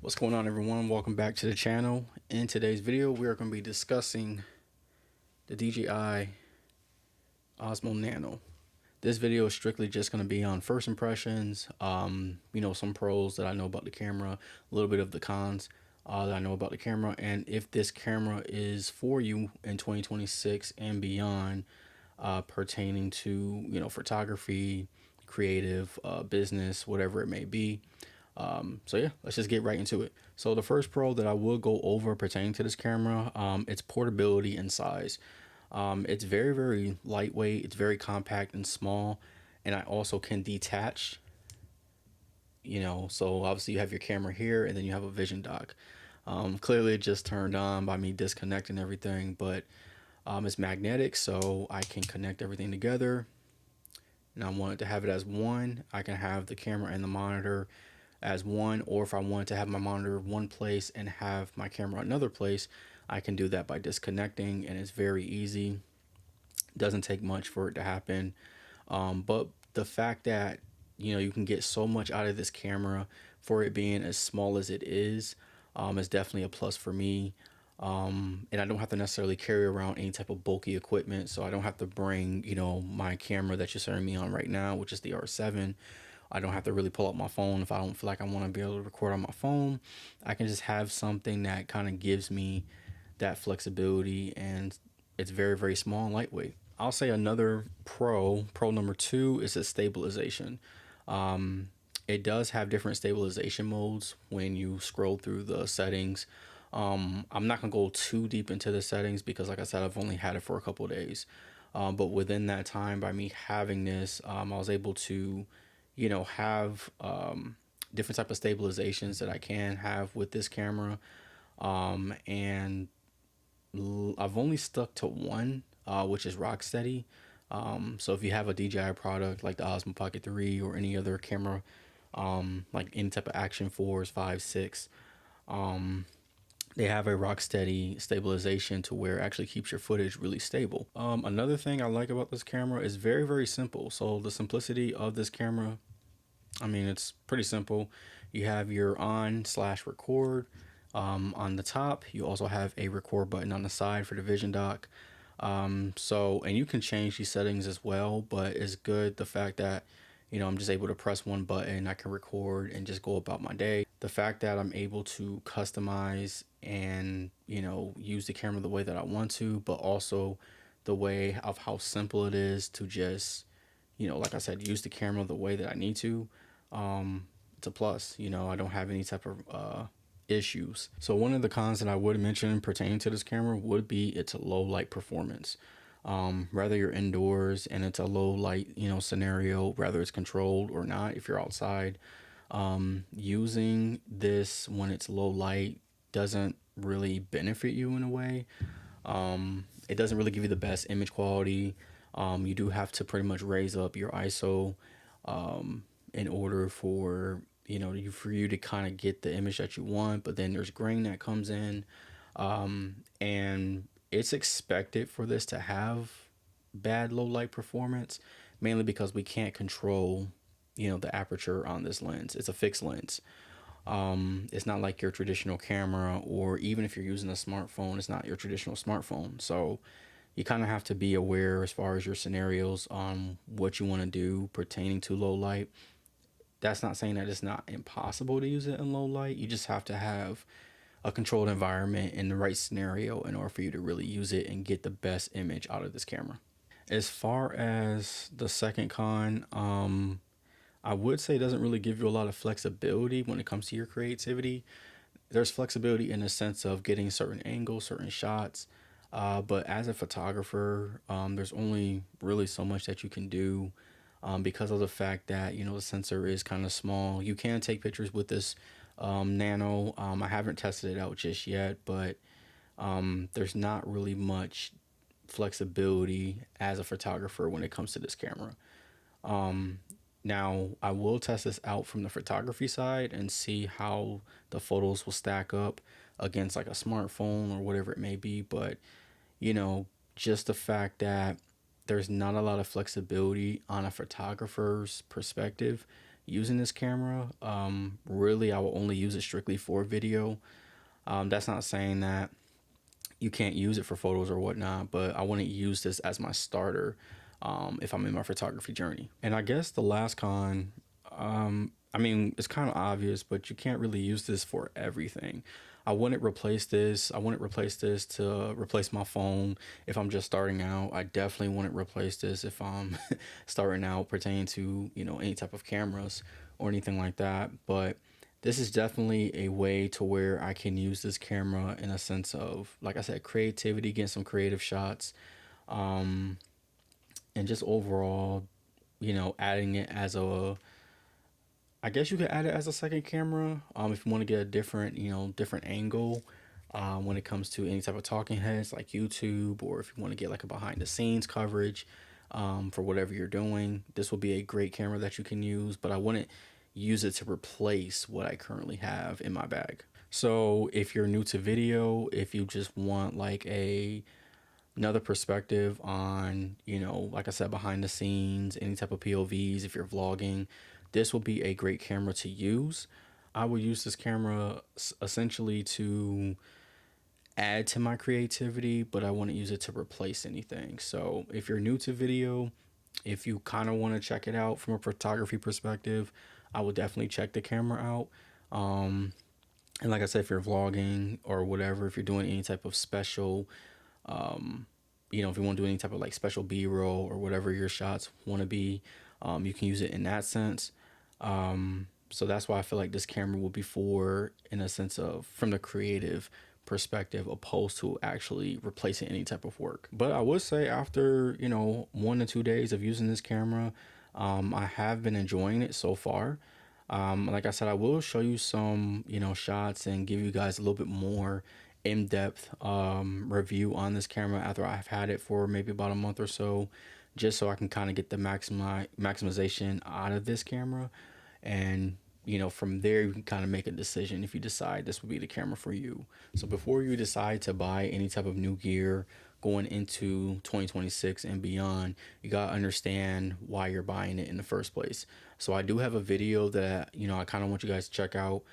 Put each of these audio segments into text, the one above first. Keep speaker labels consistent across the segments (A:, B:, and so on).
A: What's going on, everyone? Welcome back to the channel. In today's video, we are going to be discussing the DJI Osmo Nano. This video is strictly just going to be on first impressions, some pros that I know about the camera, a little bit of the cons that I know about the camera, and if this camera is for you in 2026 and beyond, pertaining to, photography, creative, business, whatever it may be. So yeah, let's just get right into it. So the first pro that I will go over pertaining to this camera, it's portability and size. It's very, very lightweight. It's very compact and small. And I also can detach, so obviously you have your camera here and then you have a vision dock. Clearly it just turned on by me disconnecting everything, but it's magnetic, so I can connect everything together. And I wanted to have it as one. I can have the camera and the monitor as one, or if I wanted to have my monitor one place and have my camera another place, I can do that by disconnecting, and it's very easy. It doesn't take much for it to happen. But the fact that you can get so much out of this camera for it being as small as it is definitely a plus for me. And I don't have to necessarily carry around any type of bulky equipment, so I don't have to bring my camera that you're seeing me on right now, which is the R7. I don't have to really pull out my phone if I don't feel like I want to be able to record on my phone. I can just have something that kind of gives me that flexibility, and it's very, very small and lightweight. I'll say another pro number two, is its stabilization. Um, it does have different stabilization modes when you scroll through the settings. I'm not gonna go too deep into the settings because, like I said, I've only had it for a couple days. But within that time, by me having this, I was able to, have different type of stabilizations that I can have with this camera. And I've only stuck to one, which is rock steady. So if you have a DJI product like the Osmo Pocket 3 or any other camera, like any type of Action 4s, 5, 6, um, they have a rock steady stabilization to where it actually keeps your footage really stable. Another thing I like about this camera is very, very simple. So the simplicity of this camera, I mean, it's pretty simple. You have your on slash record on the top. You also have a record button on the side for the vision dock. And you can change these settings as well, but it's good the fact that, I'm just able to press one button, I can record and just go about my day. The fact that I'm able to customize and, use the camera the way that I want to, but also the way of how simple it is to just, like I said, use the camera the way that I need to. Um, it's a plus. I don't have any type of issues. So one of the cons that I would mention pertaining to this camera would be its low light performance. Whether you're indoors and it's a low light, scenario, whether it's controlled or not, if you're outside, using this when it's low light doesn't really benefit you in a way. It doesn't really give you the best image quality. You do have to pretty much raise up your ISO in order for you to kind of get the image that you want. But then there's grain that comes in, and it's expected for this to have bad low light performance, mainly because we can't control the aperture on this lens. It's a fixed lens. It's not like your traditional camera, or even if you're using a smartphone, it's not your traditional smartphone. So you kind of have to be aware as far as your scenarios on what you want to do pertaining to low light. That's not saying that it's not impossible to use it in low light. You just have to have a controlled environment in the right scenario in order for you to really use it and get the best image out of this camera. As far as the second con, I would say it doesn't really give you a lot of flexibility when it comes to your creativity. There's flexibility in the sense of getting certain angles, certain shots. But as a photographer, there's only really so much that you can do because of the fact that, the sensor is kind of small. You can take pictures with this Nano. I haven't tested it out just yet, but there's not really much flexibility as a photographer when it comes to this camera. Um, Now, I will test this out from the photography side and see how the photos will stack up against like a smartphone or whatever it may be. But, you know, just the fact that there's not a lot of flexibility on a photographer's perspective, using this camera. Really, I will only use it strictly for video. That's not saying that you can't use it for photos or whatnot, but I want to use this as my starter if I'm in my photography journey. And I guess the last con, I mean, it's kind of obvious, but you can't really use this for everything. I wouldn't replace this. I wouldn't replace this to replace my phone if I'm just starting out. I definitely wouldn't replace this if I'm starting out pertaining to, any type of cameras or anything like that. But this is definitely a way to where I can use this camera in a sense of, like I said, creativity, getting some creative shots, um, and just overall, adding it as a, I guess you could add it as a second camera, if you want to get a different, different angle, when it comes to any type of talking heads like YouTube, or if you want to get like a behind the scenes coverage, for whatever you're doing. This will be a great camera that you can use, but I wouldn't use it to replace what I currently have in my bag. So if you're new to video, if you just want like another perspective on, like I said, behind the scenes, any type of POVs, if you're vlogging, this will be a great camera to use. I will use this camera essentially to add to my creativity, but I wouldn't use it to replace anything. So if you're new to video, if you kind of want to check it out from a photography perspective, I would definitely check the camera out. And like I said, if you're vlogging or whatever, if you're doing any type of special, um, if you want to do any type of like special B-roll or whatever your shots want to be, you can use it in that sense. So that's why I feel like this camera will be for, in a sense of, from the creative perspective, opposed to actually replacing any type of work. But I would say after, 1 to 2 days of using this camera, I have been enjoying it so far. Like I said, I will show you some, shots and give you guys a little bit more in-depth review on this camera after I've had it for maybe about a month or so, just so I can kind of get the maximization out of this camera. And from there you can kind of make a decision if you decide this would be the camera for you. So before you decide to buy any type of new gear going into 2026 and beyond, you got to understand why you're buying it in the first place. So I do have a video that I kind of want you guys to check out,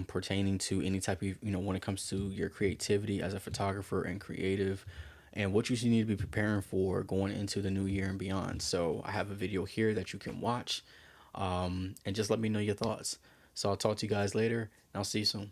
A: pertaining to any type of, when it comes to your creativity as a photographer and creative, and what you need to be preparing for going into the new year and beyond. So I have a video here that you can watch, and just let me know your thoughts. So I'll talk to you guys later, and I'll see you soon.